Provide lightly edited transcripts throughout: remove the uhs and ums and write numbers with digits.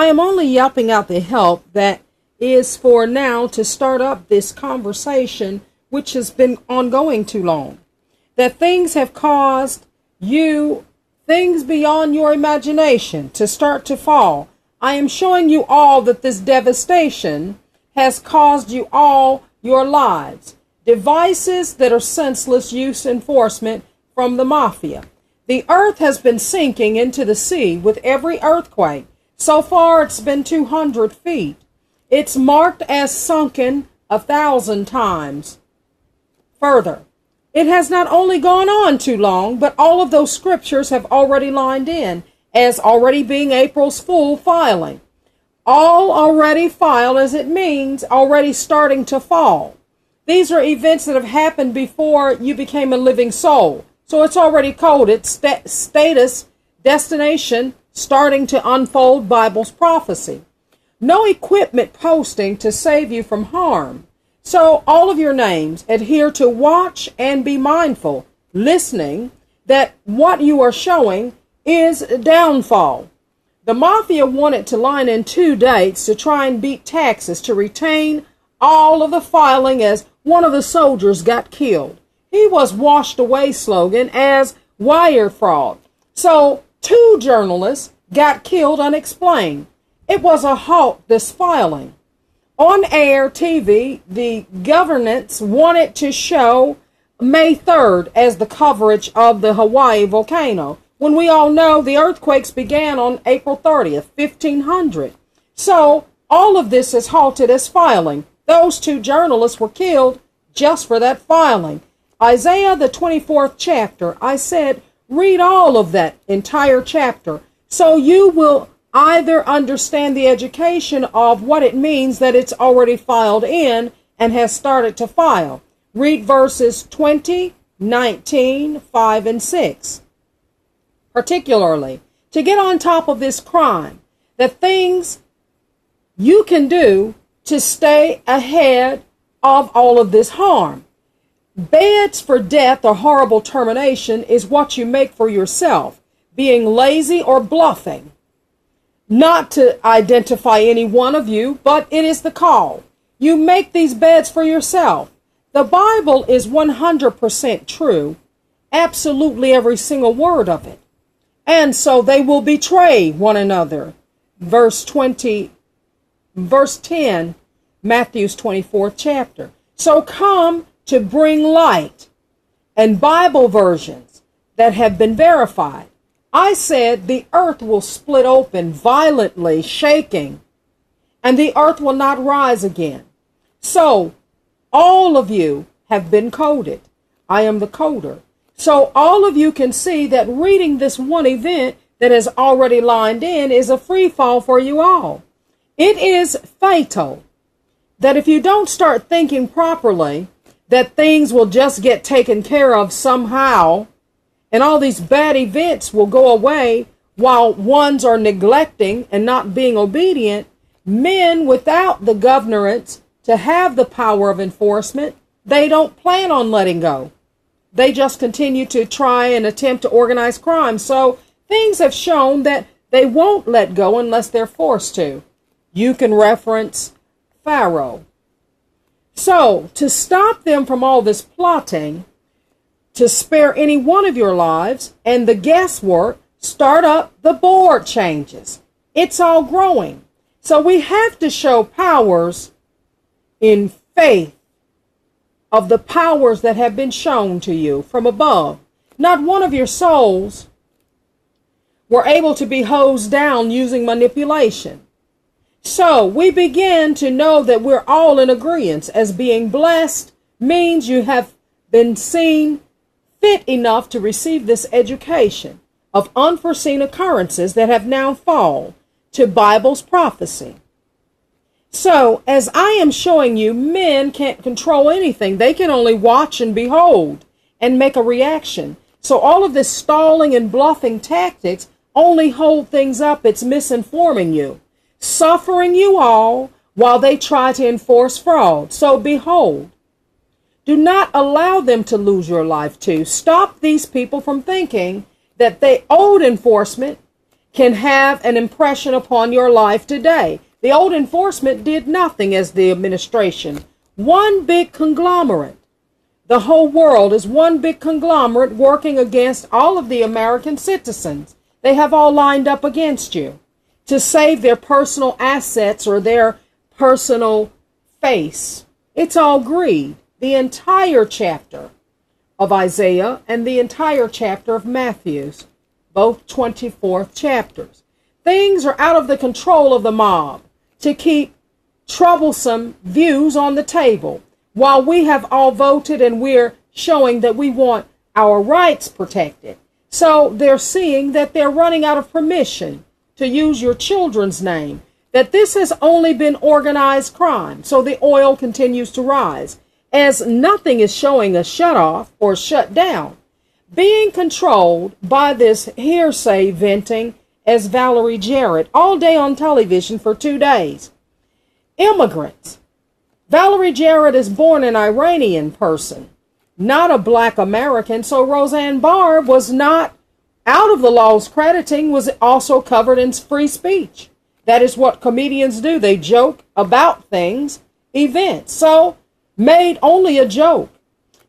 I am only yelping out the help that is for now to start up this conversation which has been ongoing too long. That things have caused you things beyond your imagination to start to fall. I am showing you all that this devastation has caused you all your lives. Devices that are senseless use enforcement from the mafia. The earth has been sinking into the sea with every earthquake. So far it's been 200 feet. It's marked as sunken 1,000 times. Further, it has not only gone on too long, but all of those scriptures have already lined in as already being April's Fool filing. All already filed, as it means already starting to fall. These are events that have happened before you became a living soul. So it's already coded, status, destination, starting to unfold Bible's prophecy. No equipment posting to save you from harm. So all of your names adhere to watch and be mindful, listening that what you are showing is downfall. The mafia wanted to line in 2 dates to try and beat taxes to retain all of the filing as one of the soldiers got killed. He was washed away slogan as wire fraud. So 2 journalists got killed unexplained. It was a halt this filing. On air TV, the governance wanted to show May 3rd as the coverage of the Hawaii volcano, when we all know the earthquakes began on April 30th, 1500. So all of this is halted as filing. Those 2 journalists were killed just for that filing. Isaiah, the 24th chapter, I said, read all of that entire chapter so you will either understand the education of what it means that it's already filed in and has started to file. Read verses 20, 19, 5, and 6. Particularly, to get on top of this crime, the things you can do to stay ahead of all of this harm. Beds for death or horrible termination is what you make for yourself, being lazy or bluffing. Not to identify any one of you, but it is the call. You make these beds for yourself. The Bible is 100% true, absolutely every single word of it. And so they will betray one another. Verse 10, Matthew's 24th chapter. So come to bring light and Bible versions that have been verified. I said the earth will split open violently, shaking, and the earth will not rise again. So all of you have been coded. I am the coder. So all of you can see that reading this one event that has already lined in is a free fall for you all. It is fatal that if you don't start thinking properly, that things will just get taken care of somehow, and all these bad events will go away while ones are neglecting and not being obedient. Men without the governance to have the power of enforcement, they don't plan on letting go. They just continue to try and attempt to organize crime. So things have shown that they won't let go unless they're forced to. You can reference Pharaoh. So to stop them from all this plotting, to spare any one of your lives and the guesswork, start up the board changes. It's all growing. So we have to show powers in faith of the powers that have been shown to you from above. Not one of your souls were able to be hosed down using manipulation. So we begin to know that we're all in agreement as being blessed means you have been seen fit enough to receive this education of unforeseen occurrences that have now fallen to Bible's prophecy. So, as I am showing you, men can't control anything. They can only watch and behold and make a reaction. So all of this stalling and bluffing tactics only hold things up. It's misinforming you, suffering you all while they try to enforce fraud. So behold, do not allow them to lose your life too. Stop these people from thinking that they owed enforcement can have an impression upon your life today. The old enforcement did nothing as the administration. One big conglomerate. The whole world is one big conglomerate working against all of the American citizens. They have all lined up against you to save their personal assets or their personal face. It's all greed. The entire chapter of Isaiah and the entire chapter of Matthew's, both 24th chapters. Things are out of the control of the mob to keep troublesome views on the table, while we have all voted and we're showing that we want our rights protected. So they're seeing that they're running out of permission to use your children's name, that this has only been organized crime. So the oil continues to rise, as nothing is showing a shut off or shut down. Being controlled by this hearsay venting as Valerie Jarrett all day on television for 2 days. Immigrants. Valerie Jarrett is born an Iranian person, not a black American, so Roseanne Barr was not out of the law's crediting, was also covered in free speech. That is what comedians do. They joke about things, events. So made only a joke.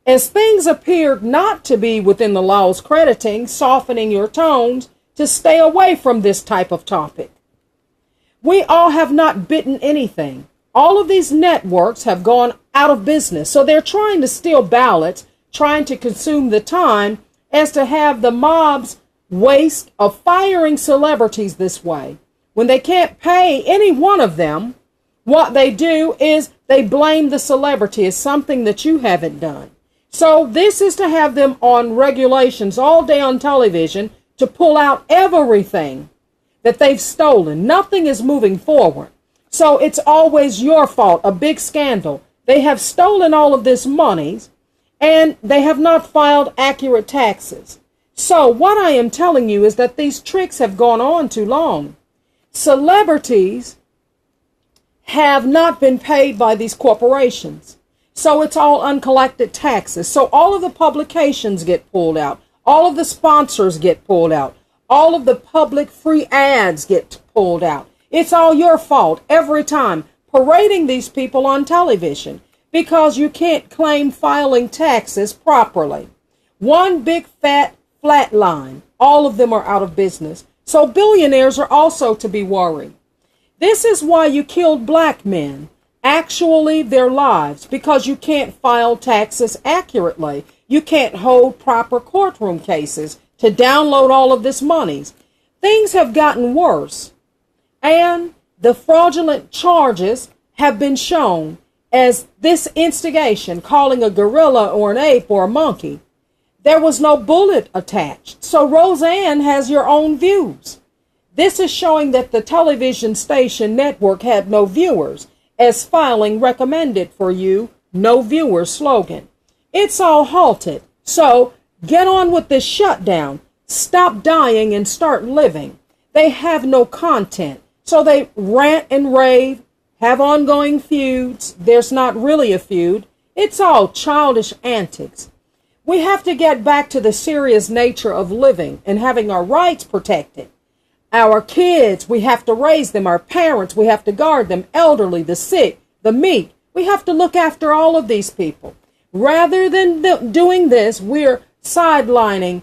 As things appeared not to be within the law's crediting, softening your tones to stay away from this type of topic. We all have not bitten anything. All of these networks have gone out of business. So they're trying to steal ballots, trying to consume the time as to have the mob's waste of firing celebrities this way. When they can't pay any one of them, what they do is they blame the celebrity as something that you haven't done. So this is to have them on regulations all day on television to pull out everything that they've stolen. Nothing is moving forward. So it's always your fault, a big scandal. They have stolen all of this money and they have not filed accurate taxes. So what I am telling you is that these tricks have gone on too long. Celebrities have not been paid by these corporations. So it's all uncollected taxes. So all of the publications get pulled out. All of the sponsors get pulled out. All of the public free ads get pulled out. It's all your fault every time, parading these people on television because you can't claim filing taxes properly. One big fat flat line. All of them are out of business. So billionaires are also to be worried. This is why you killed black men, actually their lives, because you can't file taxes accurately. You can't hold proper courtroom cases to download all of this money. Things have gotten worse, and the fraudulent charges have been shown as this instigation, calling a gorilla or an ape or a monkey. There was no bullet attached. So Roseanne has your own views. This is showing that the television station network had no viewers, as filing recommended for you, no viewers slogan. It's all halted. So get on with this shutdown. Stop dying and start living. They have no content. So they rant and rave, have ongoing feuds. There's not really a feud. It's all childish antics. We have to get back to the serious nature of living and having our rights protected. Our kids, we have to raise them. Our parents, we have to guard them. Elderly, the sick, the meek. We have to look after all of these people. Rather than doing this, we're sidelining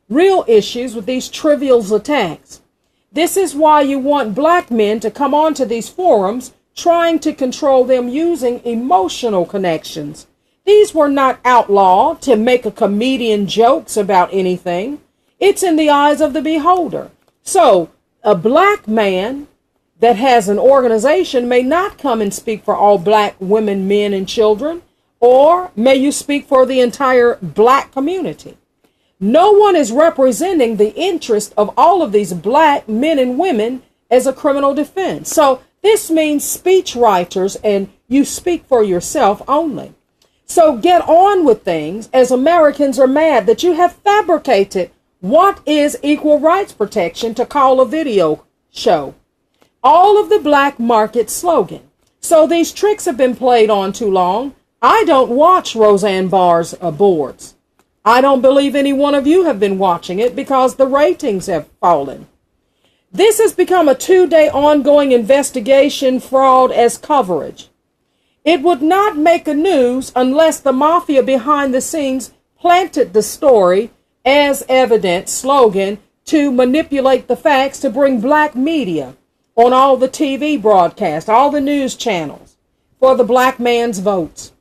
real issues with these trivial attacks. This is why you want black men to come onto these forums trying to control them using emotional connections. These were not outlawed to make a comedian jokes about anything. It's in the eyes of the beholder. So a black man that has an organization may not come and speak for all black women, men, and children, or may you speak for the entire black community. No one is representing the interest of all of these black men and women as a criminal defense. So this means speech writers, and you speak for yourself only. So get on with things, as Americans are mad that you have fabricated what is equal rights protection to call a video show. All of the black market slogan. So these tricks have been played on too long. I don't watch Roseanne Barr's boards. I don't believe any one of you have been watching it because the ratings have fallen. This has become a 2-day ongoing investigation, fraud as coverage. It would not make a news unless the mafia behind the scenes planted the story as evidence slogan to manipulate the facts to bring black media on all the TV broadcasts, all the news channels for the black man's votes.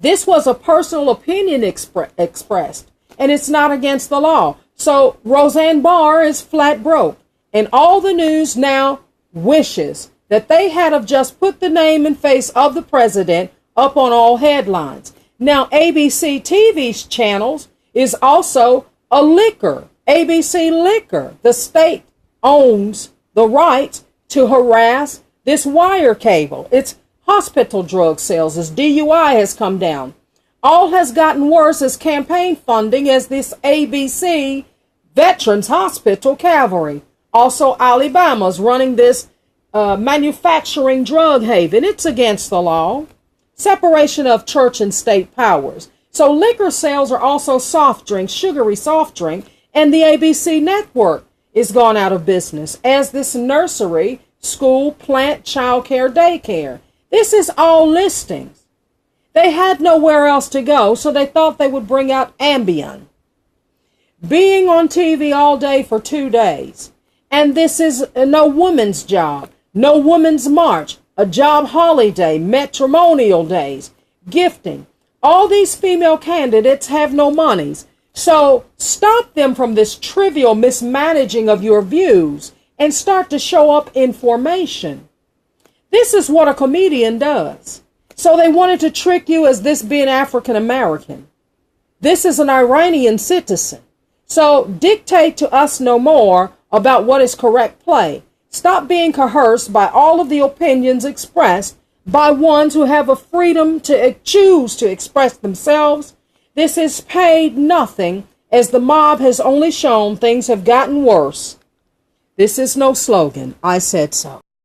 This was a personal opinion expressed, and it's not against the law. So Roseanne Barr is flat broke, and all the news now wishes that they had have just put the name and face of the president up on all headlines. Now, ABC TV's channels is also a liquor, ABC Liquor. The state owns the right to harass this wire cable. It's hospital drug sales as DUI has come down. All has gotten worse as campaign funding as this ABC Veterans Hospital Cavalry. Also, Alabama's running this manufacturing drug haven. It's against the law. Separation of church and state powers. So liquor sales are also soft drink, sugary soft drink, and the ABC network is gone out of business as this nursery, school, plant, childcare, daycare. This is all listings. They had nowhere else to go, so they thought they would bring out Ambien. Being on TV all day for 2 days. And this is no woman's job, no woman's march, a job holiday, matrimonial days, gifting. All these female candidates have no monies. So stop them from this trivial mismanaging of your views and start to show up information. This is what a comedian does. So they wanted to trick you as this being African American. This is an Iranian citizen. So dictate to us no more about what is correct play. Stop being coerced by all of the opinions expressed by ones who have a freedom to choose to express themselves. This is paid nothing, as the mob has only shown things have gotten worse. This is no slogan. I said so.